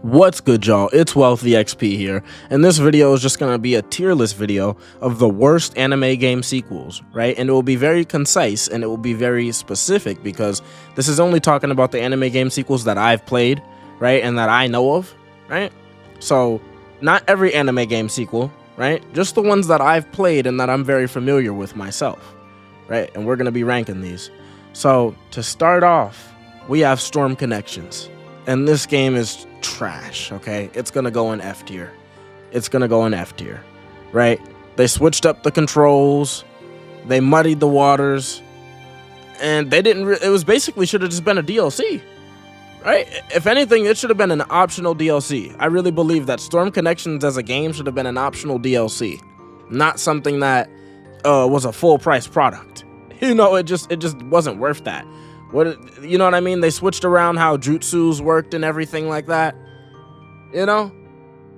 What's good, y'all? It's Wealthy XP here, and this video is just going to be a tier list video of the worst anime game sequels, right? And it will be very concise and it will be very specific because this is only talking about the anime game sequels that I've played, right? And that I know of, right? So, not every anime game sequel, right? Just the ones that I've played and that I'm very familiar with myself, right? And we're going to be ranking these. So, to start off, we have Storm Connections. And this game is trash, okay? It's gonna go in F tier. It's gonna go in F tier, right? They switched up the controls, they muddied the waters, and they didn't. It was basically should have just been a DLC, right? If anything, it should have been an optional DLC. I really believe that Storm Connections as a game should have been an optional DLC, not something that was a full price product. You know, it just wasn't worth that. You know what I mean? They switched around how jutsus worked and everything like that, you know?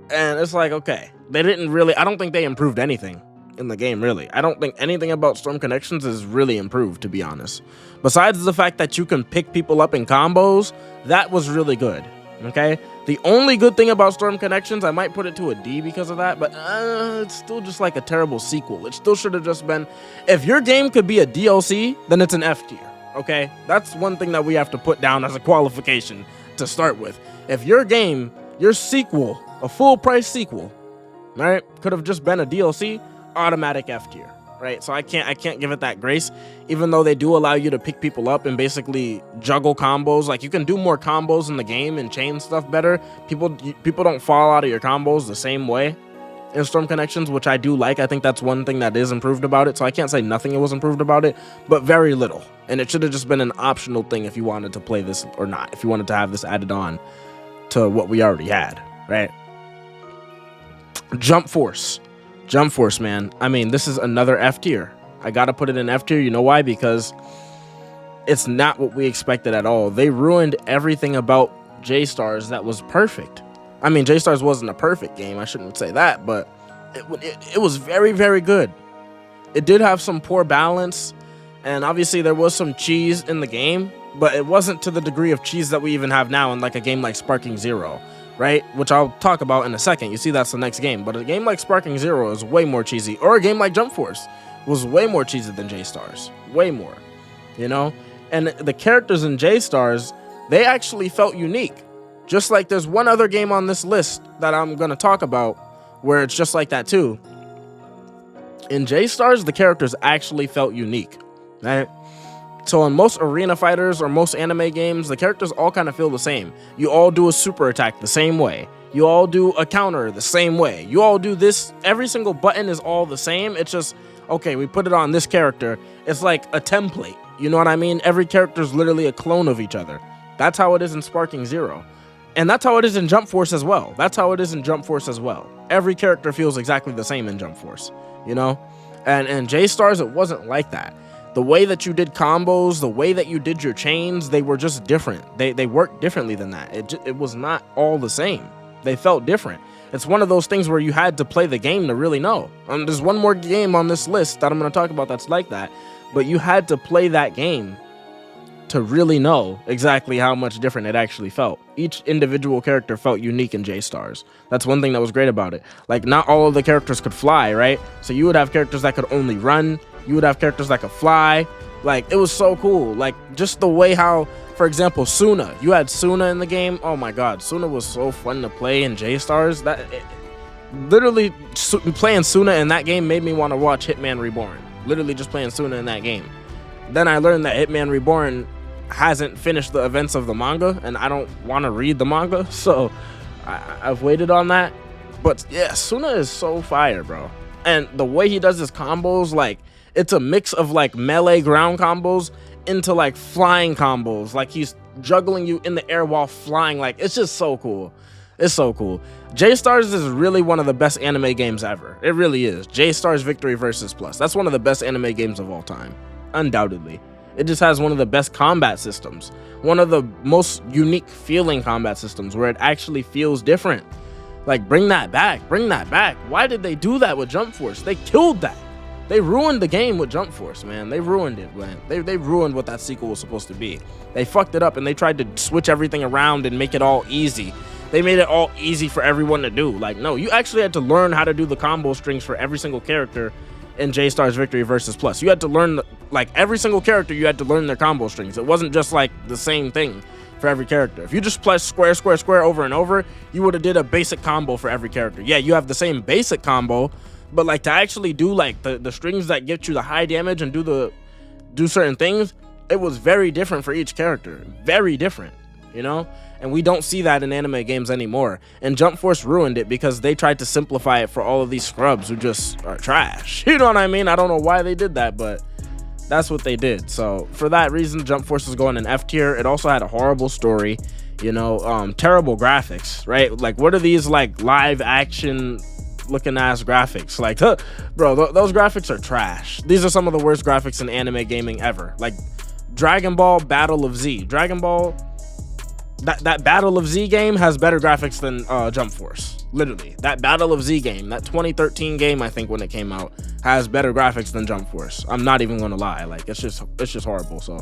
And it's like, okay, they didn't really, I don't think they improved anything in the game, really. I don't think anything about Storm Connections is really improved, to be honest. Besides the fact that you can pick people up in combos, that was really good, okay? The only good thing about Storm Connections, I might put it to a D because of that, but it's still just like a terrible sequel. It still should have just been, if your game could be a DLC, then it's an F tier. Okay, that's one thing that we have to put down as a qualification to start with. If your game, your sequel, a full price sequel, right, could have just been a DLC, automatic F tier, right? So I can't give it that grace, even though they do allow you to pick people up and basically juggle combos. Like, you can do more combos in the game and chain stuff better. People don't fall out of your combos the same way in Storm Connections, which I do like. I think that's one thing that is improved about it. So I can't say nothing was improved about it, but very little. And it should have just been an optional thing if you wanted to play this or not, if you wanted to have this added on to what we already had, right? Jump Force, man. I mean, this is another F tier. I gotta put it in F tier. You know why? Because it's not what we expected at all. They ruined everything about J-Stars that was perfect. I mean, J-Stars wasn't a perfect game, I shouldn't say that, but it was very, very good. It did have some poor balance, and obviously there was some cheese in the game, but it wasn't to the degree of cheese that we even have now in like a game like Sparking Zero, right? Which I'll talk about in a second. You see, that's the next game, but a game like Sparking Zero is way more cheesy, or a game like Jump Force was way more cheesy than J-Stars, way more, you know? And the characters in J-Stars, they actually felt unique. Just like there's one other game on this list that I'm going to talk about where it's just like that too. In J-Stars, the characters actually felt unique, right? So in most arena fighters or most anime games, the characters all kind of feel the same. You all do a super attack the same way. You all do a counter the same way. You all do this. Every single button is all the same. It's just, okay, we put it on this character. It's like a template. You know what I mean? Every character is literally a clone of each other. That's how it is in Sparking Zero. And that's how it is in Jump Force as well. Every character feels exactly the same in Jump Force, you know? And in J-Stars, it wasn't like that. The way that you did combos, the way that you did your chains, they were just different. They worked differently than that. It was not all the same. They felt different. It's one of those things where you had to play the game to really know. There's one more game on this list that I'm going to talk about that's like that, but you had to play that game to really know exactly how much different it actually felt. Each individual character felt unique in J-Stars. That's one thing that was great about it. Like, not all of the characters could fly, right? So you would have characters that could only run. You would have characters that could fly. Like, it was so cool. Like, just the way how, for example, Suna. You had Suna in the game. Oh my god, Suna was so fun to play in J-Stars. Literally, playing Suna in that game made me want to watch Hitman Reborn. Literally just playing Suna in that game. Then I learned that Hitman Reborn hasn't finished the events of the manga, and I don't want to read the manga, so I've waited on that. But yeah, Suna is so fire, bro. And the way he does his combos, like, it's a mix of like melee ground combos into like flying combos. Like, he's juggling you in the air while flying. Like, it's just so cool. It's so cool. J-Stars is really one of the best anime games ever. It really is. J-Stars Victory Versus Plus. That's one of the best anime games of all time, undoubtedly. It just has one of the best combat systems, one of the most unique feeling combat systems where it actually feels different. Like, bring that back. Why did they do that with Jump Force? They killed that. They ruined the game with Jump Force, man. They ruined it, man. They ruined what that sequel was supposed to be. They fucked it up and they tried to switch everything around and make it all easy. They made it all easy for everyone to do. Like, no, you actually had to learn how to do the combo strings for every single character in J-Stars Victory Versus Plus. You had to learn, like, every single character, you had to learn their combo strings. It wasn't just like the same thing for every character. If you just press square, square, square over and over, you would have did a basic combo for every character. Yeah, you have the same basic combo, but like to actually do like the strings that get you the high damage and do certain things, it was very different for each character. Very different, you know? And we don't see that in anime games anymore. And Jump Force ruined it because they tried to simplify it for all of these scrubs who just are trash. You know what I mean? I don't know why they did that, but that's what they did. So for that reason, Jump Force is going in F tier. It also had a horrible story, you know, terrible graphics, right? Like, what are these like live action looking ass graphics? Like, bro, those graphics are trash. These are some of the worst graphics in anime gaming ever. Like Dragon Ball Battle of Z. Dragon Ball, that Battle of Z game has better graphics than Jump Force. Literally, that Battle of Z game, that 2013 game, I think when it came out, has better graphics than Jump Force. I'm not even gonna lie. Like, it's just horrible. So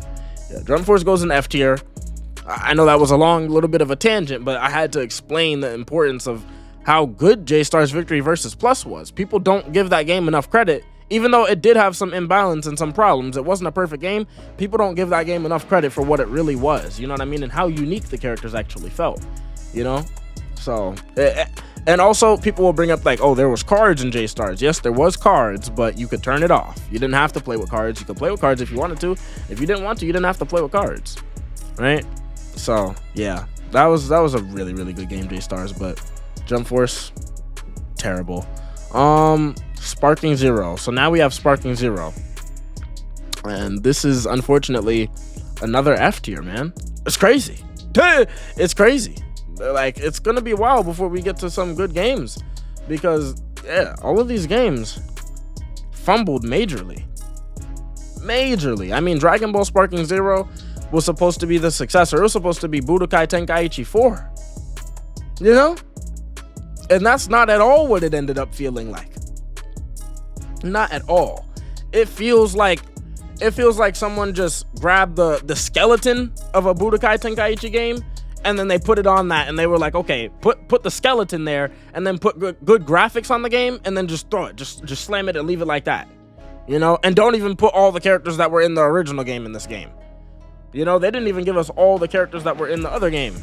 yeah, Jump Force goes in F tier. I know that was a little bit of a tangent, but I had to explain the importance of how good J-Stars Victory Versus Plus was. People don't give that game enough credit. Even though it did have some imbalance and some problems, it wasn't a perfect game. People don't give that game enough credit for what it really was. You know what I mean? And how unique the characters actually felt, you know? So, and also people will bring up like, oh, there was cards in J-Stars. Yes, there was cards, but you could turn it off. You didn't have to play with cards. You could play with cards if you wanted to. If you didn't want to, you didn't have to play with cards, right? So, yeah, that was a really, really good game, J-Stars, but Jump Force, terrible. Sparking Zero. So now we have Sparking Zero, and this is unfortunately another F tier, man. It's crazy. It's crazy. Like, it's gonna be a while before we get to some good games, because yeah, all of these games fumbled majorly. I mean, Dragon Ball Sparking Zero was supposed to be the successor. It was supposed to be Budokai Tenkaichi 4, you know, and that's not at all what it ended up feeling like. Not at all. It feels like someone just grabbed the skeleton of a Budokai Tenkaichi game, and then they put it on that, and they were like, okay, put the skeleton there, and then put good graphics on the game, and then just throw it, just slam it and leave it like that, you know, and don't even put all the characters that were in the original game in this game. You know, they didn't even give us all the characters that were in the other game.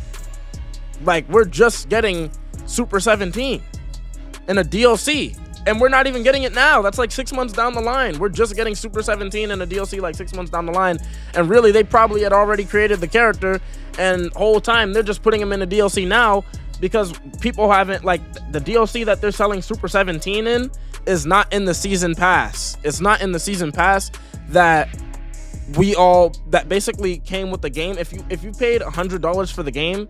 Like, we're just getting Super 17 in a DLC. And we're not even getting it now. That's like 6 months down the line. We're just getting Super 17 and a DLC like 6 months down the line. And really, they probably had already created the character, and whole time they're just putting him in a DLC now because people haven't, like, the DLC that they're selling Super 17 in is not in the season pass. It's not in the season pass that basically came with the game. If you paid $100 for the game,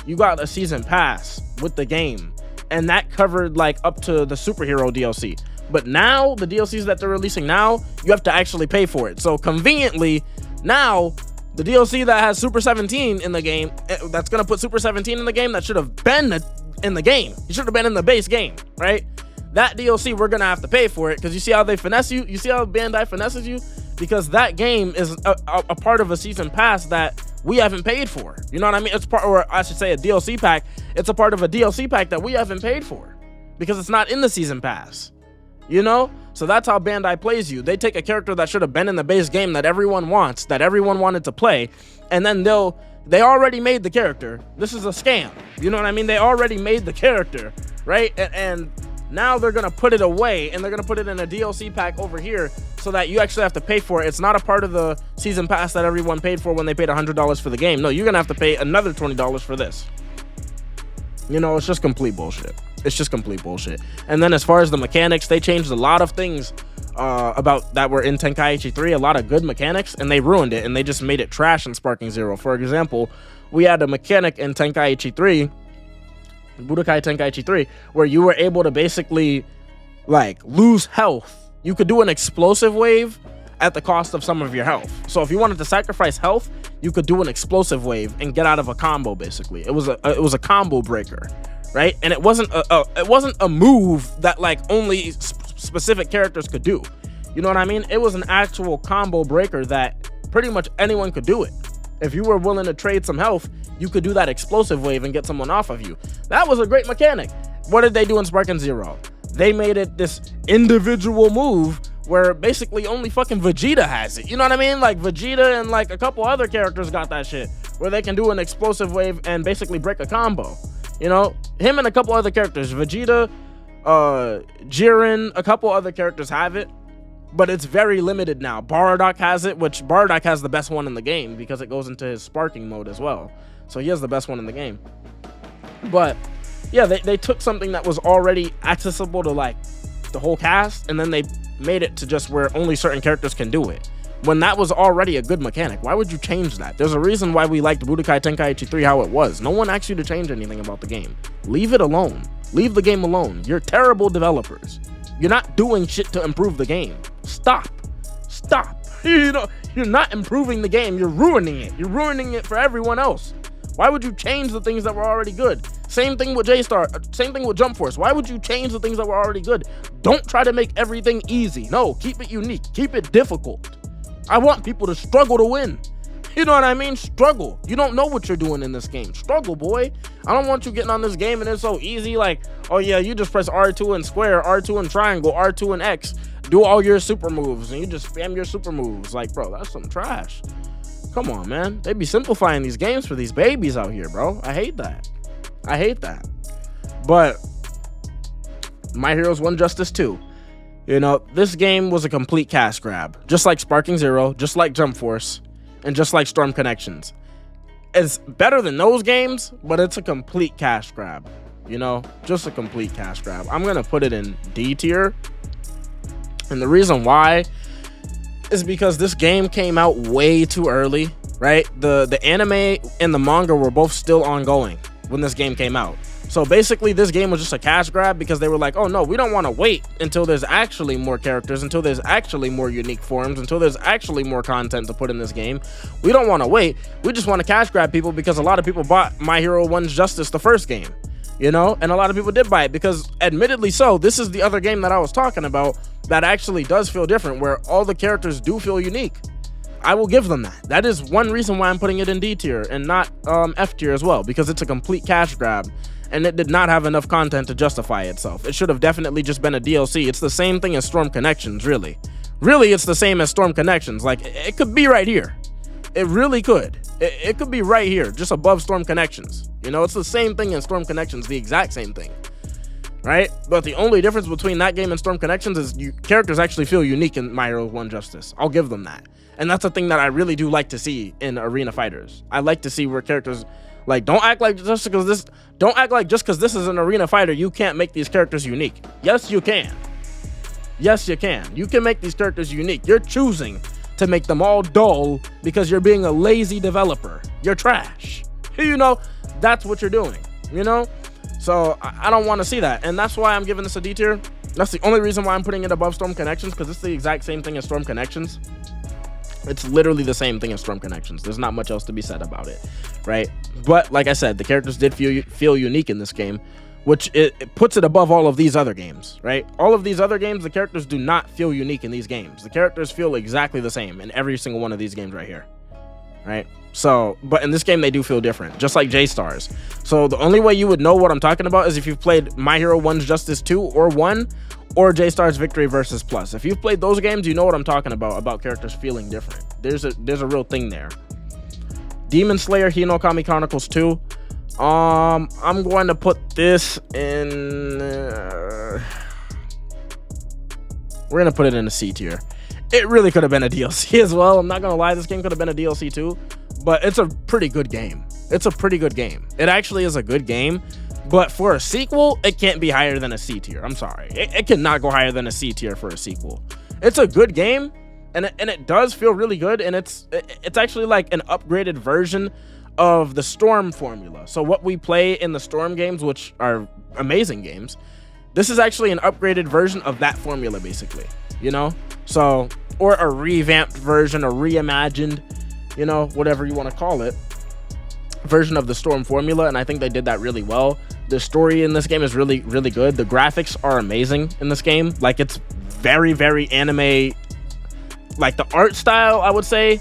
you got a season pass with the game. And that covered like up to the superhero DLC. But now the DLCs that they're releasing now, you have to actually pay for it. So conveniently, now the DLC that has Super 17 in the game, that's gonna put Super 17 in the game, that should have been in the game. It should have been in the base game, right? That DLC, we're gonna have to pay for it, because you see how they finesse you? You see how Bandai finesses you? Because that game is a part of a season pass that we haven't paid for. You know what I mean? It's part, or I should say a DLC pack. It's a part of a DLC pack that we haven't paid for because it's not in the season pass, you know? So that's how Bandai plays you. They take a character that should have been in the base game that everyone wants, that everyone wanted to play, and then they already made the character. This is a scam. You know what I mean? They already made the character, right? And now they're gonna put it away, and they're gonna put it in a DLC pack over here so that you actually have to pay for it. It's not a part of the season pass that everyone paid for when they paid $100 for the game. No, you're gonna have to pay another $20 for this. You know, it's just complete bullshit. It's just complete bullshit. And then as far as the mechanics, they changed a lot of things about that were in Tenkaichi 3, a lot of good mechanics, and they ruined it, and they just made it trash in Sparking Zero. For example, we had a mechanic in Tenkaichi 3, Budokai Tenkaichi 3, where you were able to basically like lose health. You could do an explosive wave at the cost of some of your health. So if you wanted to sacrifice health, you could do an explosive wave and get out of a combo. Basically, it was a combo breaker, right? And it wasn't a move that like only specific characters could do. You know what I mean? It was an actual combo breaker that pretty much anyone could do it. If you were willing to trade some health, you could do that explosive wave and get someone off of you. That was a great mechanic. What did they do in Sparking Zero? They made it this individual move where basically only fucking Vegeta has it. You know what I mean? Like Vegeta and like a couple other characters got that shit where they can do an explosive wave and basically break a combo. You know, him and a couple other characters, Vegeta, Jiren, a couple other characters have it, but it's very limited now. Bardock has it, which Bardock has the best one in the game because it goes into his sparking mode as well. So he has the best one in the game. But yeah, they took something that was already accessible to like the whole cast, and then they made it to just where only certain characters can do it. When that was already a good mechanic, why would you change that? There's a reason why we liked Budokai Tenkaichi 3 how it was. No one asked you to change anything about the game. Leave it alone. Leave the game alone. You're terrible developers. You're not doing shit to improve the game. Stop. You know, you're not improving the game. You're ruining it. You're ruining it for everyone else. Why would you change the things that were already good? Same thing with J-Star. Same thing with Jump Force. Why would you change the things that were already good? Don't try to make everything easy. No, keep it unique. Keep it difficult. I want people to struggle to win. You know what I mean? Struggle. You don't know what you're doing in this game. Struggle, boy. I don't want you getting on this game and it's so easy. Like, oh yeah, you just press R2 and square, R2 and triangle, R2 and X. Do all your super moves and you just spam your super moves. Like, bro, that's some trash. Come on, man. They be simplifying these games for these babies out here, bro. I hate that. I hate that. But My Heroes 1 Justice 2. You know, this game was a complete cash grab. Just like Sparking Zero, just like Jump Force, and just like Storm Connections. It's better than those games, but it's a complete cash grab. You know, just a complete cash grab. I'm going to put it in D tier. And the reason why is because this game came out way too early, right? The anime and the manga were both still ongoing when this game came out. So basically this game was just a cash grab because they were like, oh no, we don't want to wait until there's actually more characters, until there's actually more unique forms, until there's actually more content to put in this game. We don't want to wait. We just want to cash grab people because a lot of people bought My Hero 1's Justice, the first game, you know, and a lot of people did buy it because admittedly so, this is the other game that I was talking about that actually does feel different, where all the characters do feel unique. I will give them that. That is one reason why I'm putting it in D tier and not F tier as well, because it's a complete cash grab and it did not have enough content to justify itself. It should have definitely just been a DLC. It's the same thing as Storm Connections, really. Really, it's the same as Storm Connections. Like, it could be right here. It really could. It could be right here, just above Storm Connections. You know, it's the same thing as Storm Connections, the exact same thing. Right? But the only difference between that game and Storm Connections is characters actually feel unique in My Hero 1 Justice. I'll give them that. And that's a thing that I really do like to see in arena fighters. I like to see where characters, like, don't act like just because this is an arena fighter, you can't make these characters unique. Yes, you can. Yes, you can. You can make these characters unique. You're choosing to make them all dull because you're being a lazy developer. You're trash. You know, that's what you're doing, you know? So I don't want to see that. And that's why I'm giving this a D tier. That's the only reason why I'm putting it above Storm Connections, because it's the exact same thing as Storm Connections. It's literally the same thing as Storm Connections. There's not much else to be said about it, right? But like I said, the characters did feel unique in this game, which it puts it above all of these other games, right? All of these other games, the characters do not feel unique in these games. The characters feel exactly the same in every single one of these games right here, right? So, but in this game, they do feel different, just like J-Stars. So the only way you would know what I'm talking about is if you've played My Hero 1's Justice 2 or 1, or J-Stars Victory Versus Plus. If you've played those games, you know what I'm talking about characters feeling different. There's a real thing there. Demon Slayer Hinokami Chronicles 2. I'm going to put this in... we're going to put it in a C tier. It really could have been a DLC as well. I'm not going to lie, this game could have been a DLC too. But it's a pretty good game. It's a pretty good game. It actually is a good game. But for a sequel, it can't be higher than a C tier. I'm sorry. It cannot go higher than a C tier for a sequel. It's a good game, and it does feel really good, and it's actually like an upgraded version of the Storm formula. So what we play in the Storm games, which are amazing games, this is actually an upgraded version of that formula, basically. You know? So, or a revamped version, a reimagined, you know, whatever you want to call it, version of the Storm formula, and I think they did that really well. The story in this game is really, really good. The graphics are amazing in this game. Like, it's very, very anime. Like, the art style, I would say,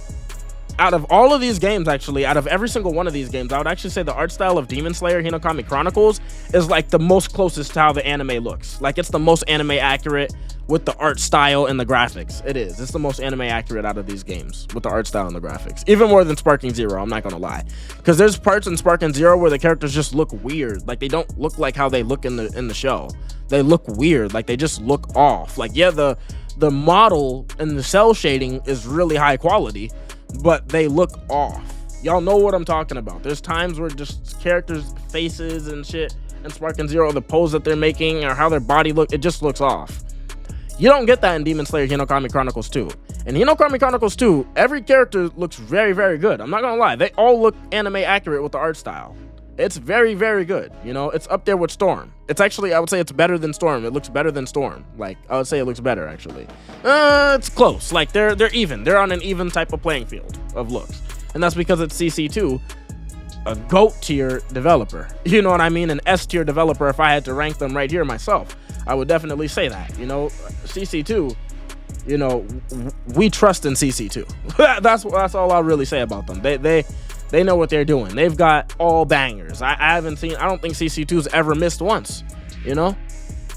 out of all of these games, actually, out of every single one of these games, I would actually say the art style of Demon Slayer Hinokami Chronicles is like the most closest to how the anime looks. Like, it's the most anime accurate with the art style and the graphics. It is. It's the most anime accurate out of these games with the art style and the graphics. Even more than Sparking Zero, I'm not gonna lie. Because there's parts in Sparking Zero where the characters just look weird. Like, they don't look like how they look in the show. They look weird. Like, they just look off. Like, yeah, the model and the cell shading is really high quality, but they look off. Y'all know what I'm talking about. There's times where just characters' faces and shit in Sparking Zero, the pose that they're making or how their body look, it just looks off. You don't get that in Demon Slayer Hinokami Chronicles 2. In Hinokami Chronicles 2, every character looks very, very good. I'm not gonna lie. They all look anime accurate with the art style. It's very, very good. You know, it's up there with Storm. It's actually, I would say it's better than Storm. It looks better than Storm. Like, I would say it looks better, actually. It's close. Like, they're even. They're on an even type of playing field of looks. And that's because it's CC2, a GOAT tier developer. You know what I mean? An S tier developer, if I had to rank them right here myself, I would definitely say that. You know, CC2, you know, we trust in CC2. That's all I'll really say about them. They know what they're doing. They've got all bangers. I don't think CC2's ever missed once, you know?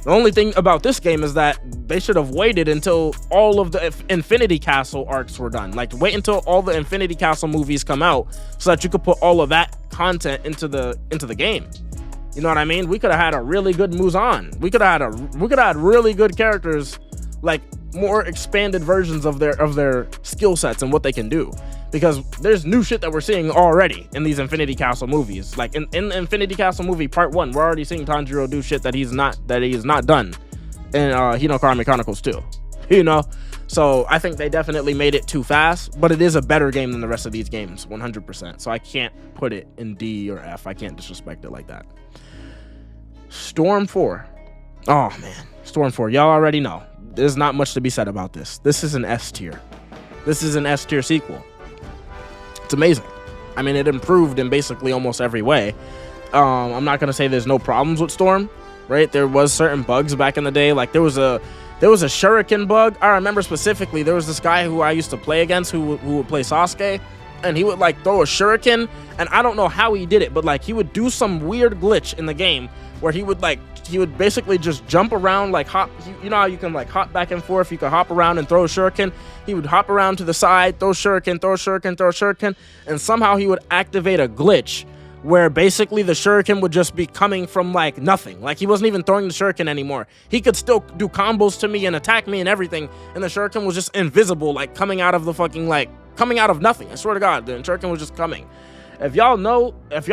The only thing about this game is that they should have waited until all of the Infinity Castle arcs were done. Like, wait until all the Infinity Castle movies come out so that you could put all of that content into the game. You know what I mean? We could have had a really good Muzan. We could have had really good characters, like more expanded versions of their skill sets and what they can do. Because there's new shit that we're seeing already in these Infinity Castle movies. Like in Infinity Castle movie Part 1, we're already seeing Tanjiro do shit that he is not done in Hinokami Chronicles 2. You know? So I think they definitely made it too fast, but it is a better game than the rest of these games, 100%. So I can't put it in D or F. I can't disrespect it like that. Storm 4. Oh man, Storm 4. Y'all already know. There's not much to be said about this. This is an S tier. This is an S tier sequel. It's amazing. I mean, it improved in basically almost every way. I'm not gonna say there's no problems with Storm, right? There was certain bugs back in the day. Like there was a shuriken bug. I remember specifically there was this guy who I used to play against who would play Sasuke, and he would like throw a shuriken, and I don't know how he did it, but like he would do some weird glitch in the game where he would basically just jump around, like hop. You know how you can like hop back and forth? You can hop around and throw a shuriken. He would hop around to the side, throw shuriken, throw shuriken, throw shuriken, and somehow he would activate a glitch where basically the shuriken would just be coming from like nothing. Like he wasn't even throwing the shuriken anymore. He could still do combos to me and attack me and everything, and the shuriken was just invisible, like coming out of the fucking coming out of nothing. I swear to God, the shuriken was just coming. If y'all know that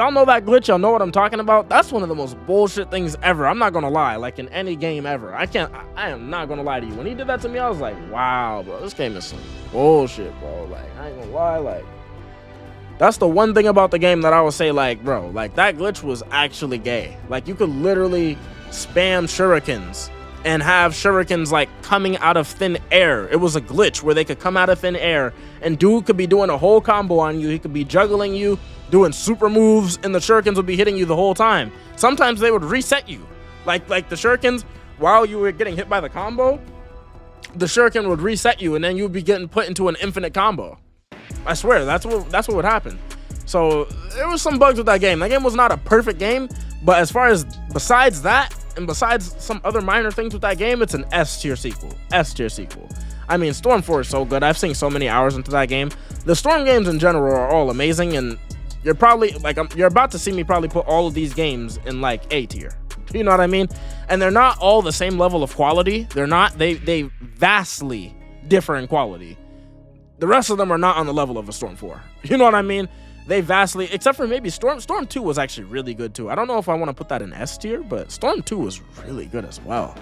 glitch, y'all know what I'm talking about. That's one of the most bullshit things ever. I'm not gonna lie, like in any game ever. I am not gonna lie to you. When he did that to me, I was like, wow, bro, this game is some bullshit, bro. Like, I ain't gonna lie, like, that's the one thing about the game that I would say, like, bro, like that glitch was actually gay. Like you could literally spam shurikens and have shurikens like coming out of thin air. It was a glitch where they could come out of thin air and dude could be doing a whole combo on you. He could be juggling you, doing super moves, and the shurikens would be hitting you the whole time. Sometimes they would reset you. Like the shurikens, while you were getting hit by the combo, the shuriken would reset you and then you would be getting put into an infinite combo. I swear, that's what would happen. So there was some bugs with that game. That game was not a perfect game, but as far as besides that, and besides some other minor things with that game, it's an S tier sequel. S tier sequel. I mean, Storm 4 is so good. I've seen so many hours into that game. The Storm games in general are all amazing, and you're probably like you're about to see me probably put all of these games in like A tier. You know what I mean? And they're not all the same level of quality. They're not. They vastly differ in quality. The rest of them are not on the level of a Storm 4. You know what I mean? They vastly, except for maybe Storm 2 was actually really good too. I don't know if I want to put that in S tier, but Storm 2 was really good as well.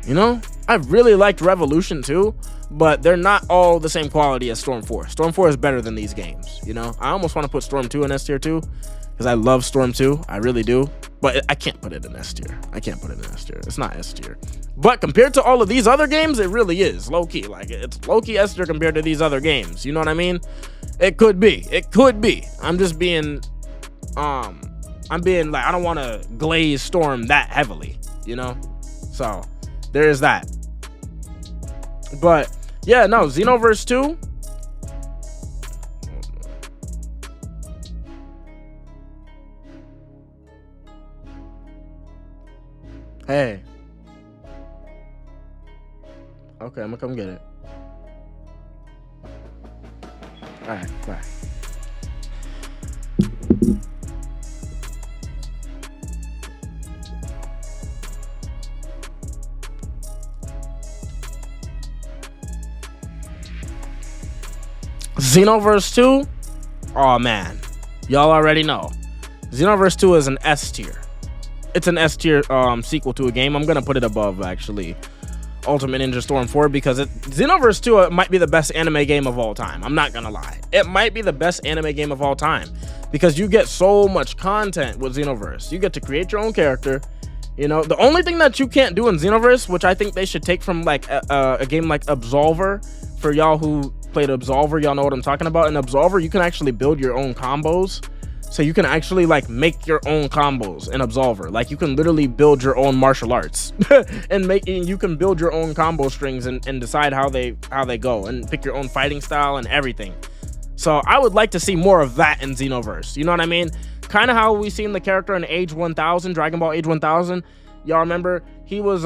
You know, I really liked Revolution too, but they're not all the same quality as Storm 4. Storm 4 is better than these games, you know? I almost want to put Storm 2 in S tier too, because I love Storm 2. I really do, but I can't put it in S tier. I can't put it in S tier. It's not S tier. But compared to all of these other games, it really is low-key. Like, it's low-key S tier compared to these other games. You know what I mean? It could be. It could be. I'm just being, I'm being like, I don't want to glaze Storm that heavily, you know? So, there is that. But, yeah, no, Xenoverse 2. Hey. Okay, I'm gonna come get it. Alright, bye. Xenoverse 2? Oh man. Y'all already know. Xenoverse 2 is an S tier. It's an S tier sequel to a game. I'm gonna put it above actually Ultimate Ninja Storm 4 because Xenoverse 2 might be the best anime game of all time. I'm not gonna lie. It might be the best anime game of all time because you get so much content with Xenoverse. You get to create your own character. You know, the only thing that you can't do in Xenoverse, which I think they should take from like a game like Absolver, for y'all who played Absolver, y'all know what I'm talking about. In Absolver, you can actually build your own combos. So you can actually like make your own combos in Absolver. Like you can literally build your own martial arts and you can build your own combo strings and decide how they go and pick your own fighting style and everything. So I would like to see more of that in Xenoverse. You know what I mean? Kind of how we seen the character in Age 1000, Dragon Ball Age 1000. Y'all remember? He was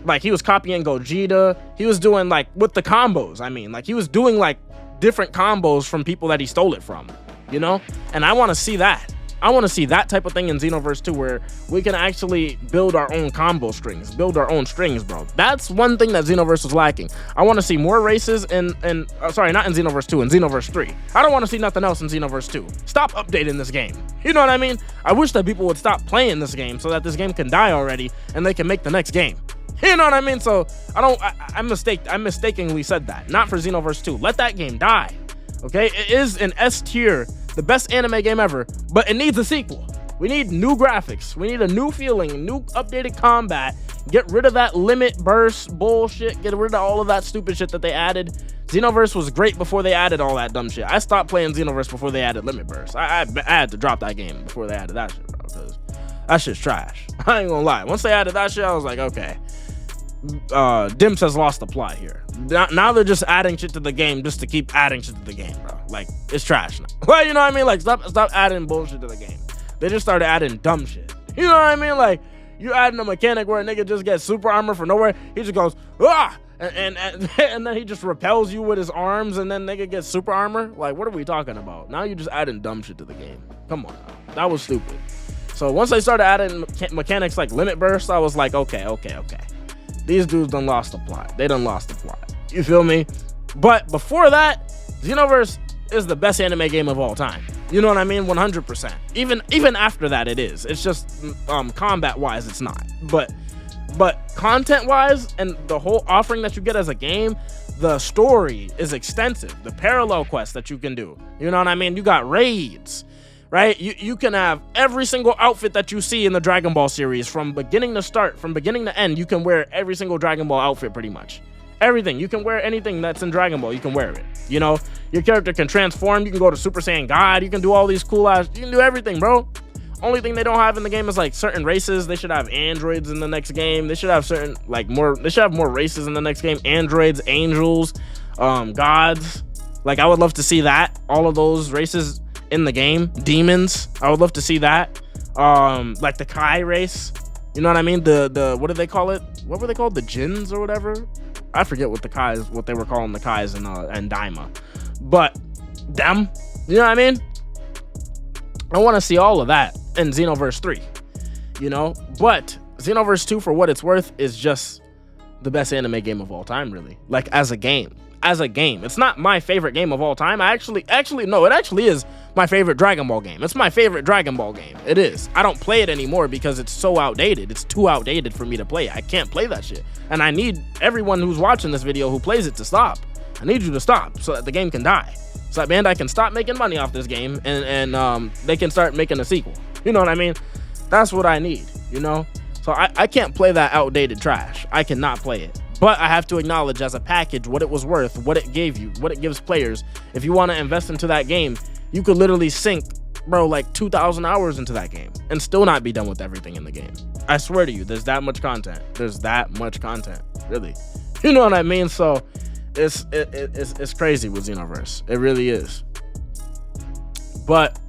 like he was copying Gogeta. He was doing like with the combos. I mean, like he was doing like different combos from people that he stole it from. You know, and I want to see that. I want to see that type of thing in Xenoverse 2 where we can actually build our own combo strings, build our own strings, bro. That's one thing that Xenoverse was lacking. I want to see more races sorry, not in Xenoverse 2, in Xenoverse 3. I don't want to see nothing else in Xenoverse 2. Stop updating this game. You know what I mean? I wish that people would stop playing this game so that this game can die already and they can make the next game. You know what I mean? So I mistakenly said that. Not for Xenoverse 2. Let that game die. Okay? It is an S tier. The best anime game ever, but it needs a sequel. We need new graphics. We need a new feeling, new updated combat. Get rid of that limit burst bullshit. Get rid of all of that stupid shit that they added. Xenoverse was great before they added all that dumb shit. I stopped playing Xenoverse before they added limit burst. I had to drop that game before they added that shit, bro, because that shit's trash. I ain't gonna lie. Once they added that shit, I was like, okay. Dims has lost the plot here. Now they're just adding shit to the game just to keep adding shit to the game, bro. Like, it's trash now. Well, you know what I mean? Like, stop adding bullshit to the game. They just started adding dumb shit. You know what I mean? Like, you adding a mechanic where a nigga just gets super armor from nowhere. He just goes, ah! And then he just repels you with his arms and then nigga gets super armor. Like, what are we talking about? Now you're just adding dumb shit to the game. Come on now. That was stupid. So once they started adding mechanics like limit burst, I was like, okay. These dudes done lost the plot. They done lost the plot. You feel me? But before that, Xenoverse is the best anime game of all time. You know what I mean? 100%. Even after that, it is. It's just combat-wise, it's not. But content-wise and the whole offering that you get as a game, the story is extensive. The parallel quests that you can do. You know what I mean? You got raids. Right? You can have every single outfit that you see in the Dragon Ball series from beginning to start, from beginning to end. You can wear every single Dragon Ball outfit pretty much. Everything. You can wear anything that's in Dragon Ball. You can wear it. You know, your character can transform. You can go to Super Saiyan God. You can do all these cool ass. You can do everything, bro. Only thing they don't have in the game is like certain races. They should have androids in the next game. They should have certain they should have more races in the next game. Androids, angels, gods. Like I would love to see that. All of those races in the game. Demons, I would love to see that. Like the Kai race, you know what I mean? The what do they call it? What were they called? The Jins or whatever? I forget what they were calling the Kais and Daima. But them, you know what I mean? I want to see all of that in Xenoverse 3, you know? But Xenoverse 2, for what it's worth, is just the best anime game of all time, really. Like as a game. It's not my favorite game of all time. No, it actually is my favorite Dragon Ball game. It's my favorite Dragon Ball game. It is. I don't play it anymore because it's so outdated. It's too outdated for me to play. I can't play that shit. And I need everyone who's watching this video who plays it to stop. I need you to stop so that the game can die. So that Bandai can stop making money off this game and they can start making a sequel. You know what I mean? That's what I need, you know? So I can't play that outdated trash. I cannot play it. But I have to acknowledge as a package what it was worth, what it gave you, what it gives players. If you want to invest into that game, you could literally sink, bro, like 2,000 hours into that game and still not be done with everything in the game. I swear to you, there's that much content. Really. You know what I mean? So it's crazy with Xenoverse. It really is. But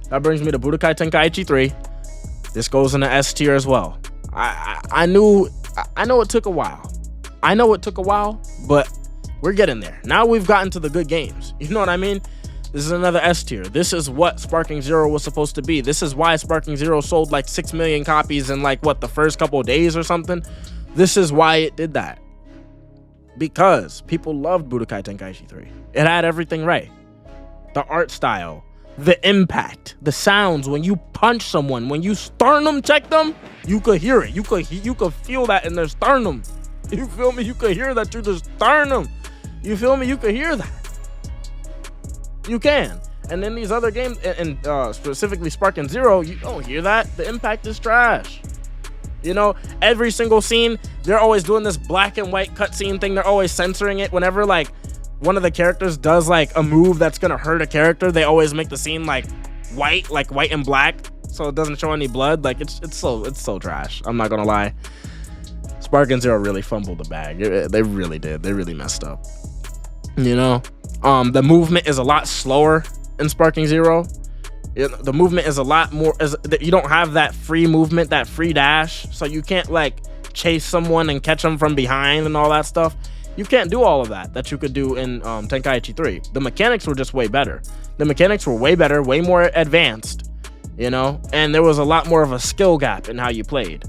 that brings me to Budokai Tenkaichi 3. This goes in the S tier as well. I know it took a while. I know it took a while, but we're getting there. Now we've gotten to the good games. You know what I mean? This is another S tier. This is what Sparking Zero was supposed to be. This is why Sparking Zero sold like 6 million copies in like what, the first couple of days or something. This is why it did that. Because people loved Budokai Tenkaichi 3. It had everything right. The art style, the impact, the sounds. When you punch someone, when you sternum check them, you could hear it. You could feel that in their sternum. You feel me? You could hear that through the sternum. You feel me? You could hear that. You can. And then these other games, and specifically Sparking Zero, you don't hear that. The impact is trash. You know, every single scene, they're always doing this black and white cutscene thing. They're always censoring it. Whenever like one of the characters does like a move that's gonna hurt a character, they always make the scene like white and black, so it doesn't show any blood. Like it's so trash. I'm not gonna lie. Sparking Zero really fumbled the bag. They really did. They really messed up. You know, the movement is a lot slower in Sparking Zero. The movement is a lot more. You don't have that free movement, that free dash, so you can't like chase someone and catch them from behind and all that stuff. You can't do all of that you could do in Tenkaichi 3. The mechanics were just way better. The mechanics were way better, way more advanced, you know, and there was a lot more of a skill gap in how you played.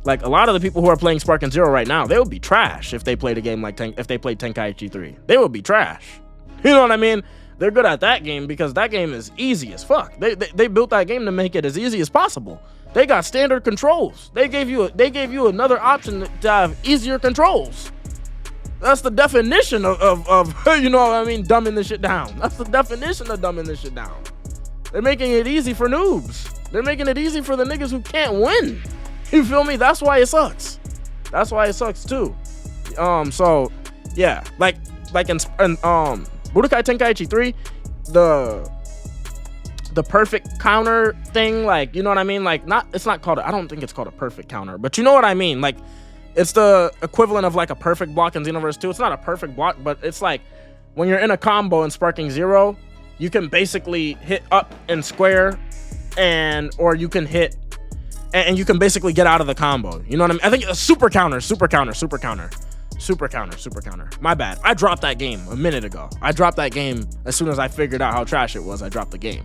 Like a lot of the people who are playing Sparking Zero right now, they would be trash if they played a game like if they played Tenkaichi 3. They would be trash. You know what I mean? They're good at that game because that game is easy as fuck. They built that game to make it as easy as possible. They got standard controls. They gave you another option to have easier controls. That's the definition of you know what I mean, dumbing this shit down. That's the definition of dumbing this shit down. They're making it easy for noobs. They're making it easy for the niggas who can't win. You feel me? That's why it sucks. That's why it sucks too. So yeah, like in Budokai Tenkaichi 3, the perfect counter thing, like, you know what I mean? Like, it's not called, I don't think it's called a perfect counter, but you know what I mean? Like, it's the equivalent of like a perfect block in Xenoverse 2. It's not a perfect block, but it's like when you're in a combo in Sparking Zero, you can basically hit up and square, or you can hit, and you can basically get out of the combo. You know what I mean? I think a super counter. My bad. I dropped that game a minute ago. I dropped that game as soon as I figured out how trash it was. I dropped the game.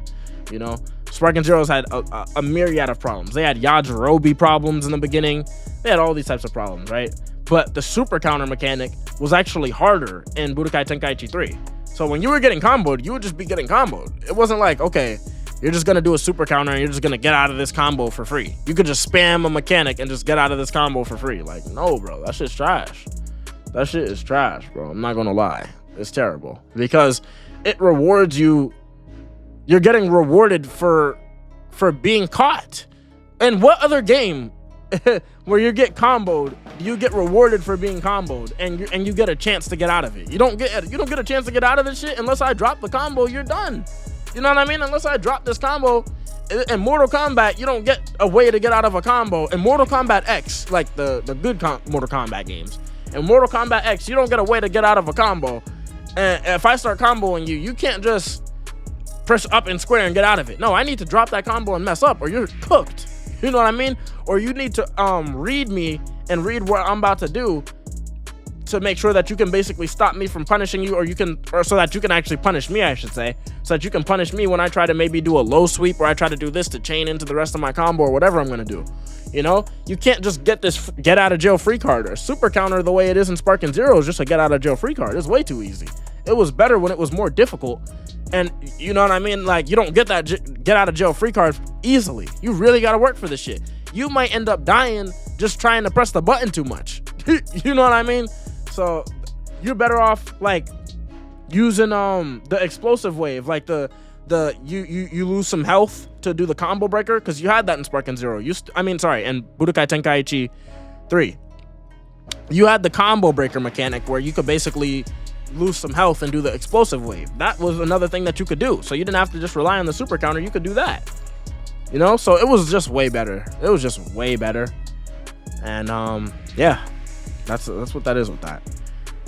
You know, Sparking Zero's had a myriad of problems. They had Yajirobe problems in the beginning. They had all these types of problems, right? But the super counter mechanic was actually harder in Budokai Tenkaichi 3. So when you were getting comboed, you would just be getting comboed. It wasn't like, okay, you're just gonna do a super counter and you're just gonna get out of this combo for free. You could just spam a mechanic and just get out of this combo for free. Like, no, bro, that shit's trash. That shit is trash, bro. I'm not gonna lie. It's terrible because it rewards you. You're getting rewarded for being caught. And what other game where you get comboed, you get rewarded for being comboed and you get a chance to get out of it? You don't get a chance to get out of this shit unless I drop the combo. You're done. You know what I mean? Unless I drop this combo. In Mortal Kombat, you don't get a way to get out of a combo. In Mortal Kombat X, like the good Mortal Kombat games, in Mortal Kombat X, you don't get a way to get out of a combo. And if I start comboing you, you can't just press up and square and get out of it. No, I need to drop that combo and mess up or you're cooked. You know what I mean? Or you need to read me and read what I'm about to do to make sure that you can basically stop me from punishing you, or so that you can actually punish me, I should say. So that you can punish me when I try to maybe do a low sweep, or I try to do this to chain into the rest of my combo, or whatever I'm gonna do. You know, you can't just get this get out of jail free card. Or super counter the way it is in Sparking Zero is just a get out of jail free card. It's way too easy. It was better when it was more difficult. And you know what I mean? Like, you don't get that get out of jail free card easily. You really gotta work for this shit. You might end up dying just trying to press the button too much. You know what I mean? So you're better off like using the explosive wave, like you lose some health to do the combo breaker, because you had that in Sparking Zero. In Budokai Tenkaichi 3. You had the combo breaker mechanic where you could basically lose some health and do the explosive wave. That was another thing that you could do. So you didn't have to just rely on the super counter. You could do that. You know, so it was just way better. It was just way better. And yeah, that's what that is with that.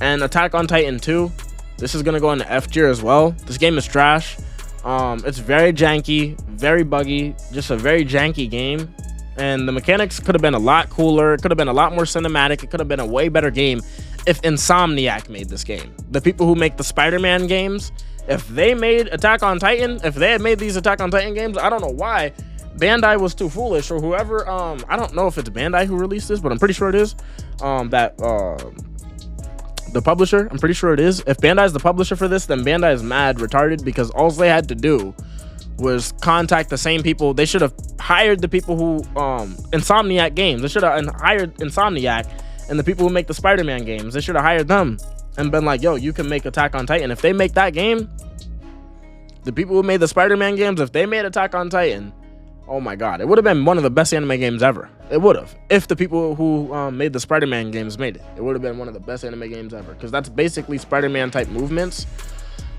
And Attack on Titan 2, this is gonna go into F tier as well. This game is trash. It's very janky, very buggy, just a very janky game. And the mechanics could have been a lot cooler. It could have been a lot more cinematic. It could have been a way better game if Insomniac made this game. The people who make the Spider-Man games, if they made Attack on Titan, if they had made these Attack on Titan games, I don't know why Bandai was too foolish, or whoever, I don't know if it's Bandai who released this, but I'm pretty sure it is, the publisher, I'm pretty sure it is. If Bandai's the publisher for this, then Bandai is mad retarded, because all they had to do was contact the same people. They should have hired the people who, Insomniac Games, they should have hired Insomniac and the people who make the Spider-Man games. They should have hired them and been like, yo, you can make Attack on Titan. If they make that game, the people who made the Spider-Man games, if they made Attack on Titan, oh my God, it would have been one of the best anime games ever. It would have. If the people who made the Spider-Man games made it, it would have been one of the best anime games ever, because that's basically Spider-Man type movements.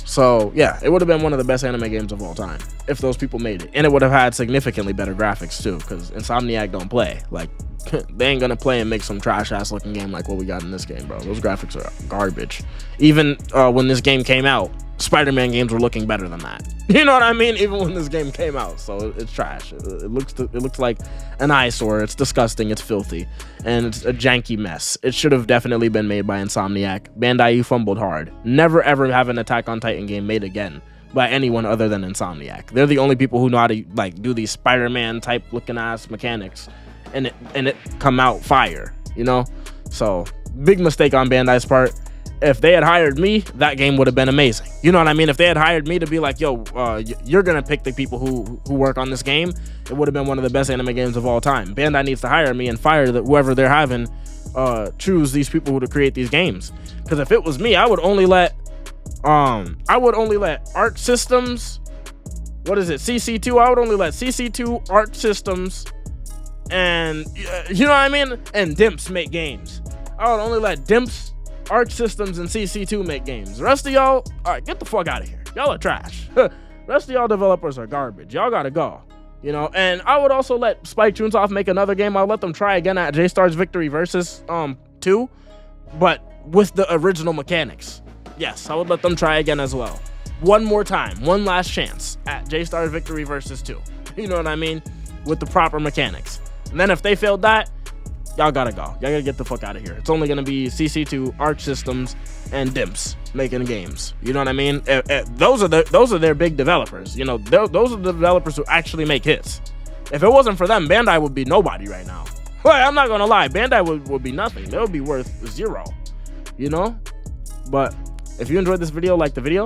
So yeah, it would have been one of the best anime games of all time if those people made it. And it would have had significantly better graphics too, because Insomniac don't play. Like, they ain't gonna play and make some trash ass looking game like what we got in this game, bro. Those graphics are garbage. Even when this game came out, Spider-Man games were looking better than that. You know what I mean? Even when this game came out, so it's trash. It looks like an eyesore. It's disgusting. It's filthy, and it's a janky mess. It should have definitely been made by Insomniac. Bandai, you fumbled hard. Never ever have an Attack on Titan game made again by anyone other than Insomniac. They're the only people who know how to like do these Spider-Man type looking ass mechanics, and it come out fire. You know, so big mistake on Bandai's part. If they had hired me, that game would have been amazing. You know what I mean? If they had hired me to be like, yo, you're gonna pick the people who work on this game, it would have been one of the best anime games of all time. Bandai needs to hire me and fire whoever they're having choose these people who to create these games. Because if it was me, I would only let Arc Systems, what is it, CC2? I would only let CC2, Arc Systems, and you know what I mean? And Dimps make games. I would only let Dimps, Arc Systems, and CC2 make games. The rest of y'all, all right, get the fuck out of here. Y'all are trash. The rest of y'all developers are garbage. Y'all gotta go. You know, and I would also let Spike Chunsoft make another game. I'll let them try again at J-Stars Victory Versus 2, but with the original mechanics. Yes, I would let them try again as well. One more time, one last chance at J-Stars Victory Versus 2. You know what I mean? With the proper mechanics. And then if they failed that, y'all gotta go. Y'all gotta get the fuck out of here. It's only gonna be CC2, Arc Systems, and Dimps making games. You know what I mean? Those are their big developers. You know, those are the developers who actually make hits. If it wasn't for them, Bandai would be nobody right now. I'm not gonna lie, Bandai would be nothing. They would be worth zero. You know? But if you enjoyed this video, like the video,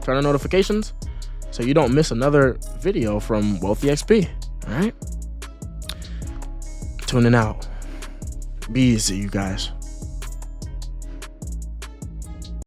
turn on notifications so you don't miss another video from Wealthy XP. All right? Tuning out. Be easy, you guys.